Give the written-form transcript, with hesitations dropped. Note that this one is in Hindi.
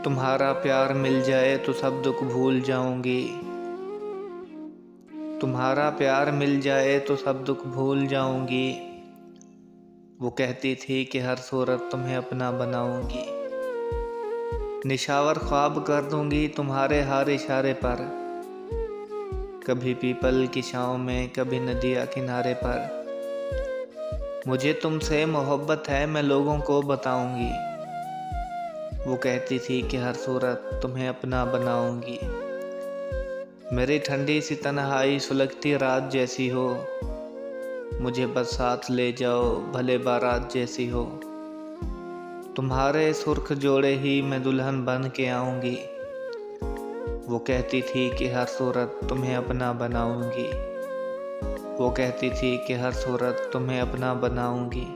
तुम्हारा प्यार मिल जाए तो सब दुख भूल जाऊंगी। तुम्हारा प्यार मिल जाए तो सब दुख भूल जाऊंगी। वो कहती थी कि हर सूरत तुम्हें अपना बनाऊंगी। निशावर ख्वाब कर दूंगी तुम्हारे हर इशारे पर, कभी पीपल की छाँव में कभी नदिया किनारे पर। मुझे तुमसे मोहब्बत है मैं लोगों को बताऊंगी। वो कहती थी कि हर सूरत तुम्हें अपना बनाऊंगी। मेरी ठंडी सी तन्हाई सुलगती रात जैसी हो, मुझे बस साथ ले जाओ भले बारात जैसी हो। तुम्हारे सुर्ख जोड़े ही मैं दुल्हन बन के आऊंगी। वो कहती थी कि हर सूरत तुम्हें अपना बनाऊंगी। वो कहती थी कि हर सूरत तुम्हें अपना बनाऊंगी।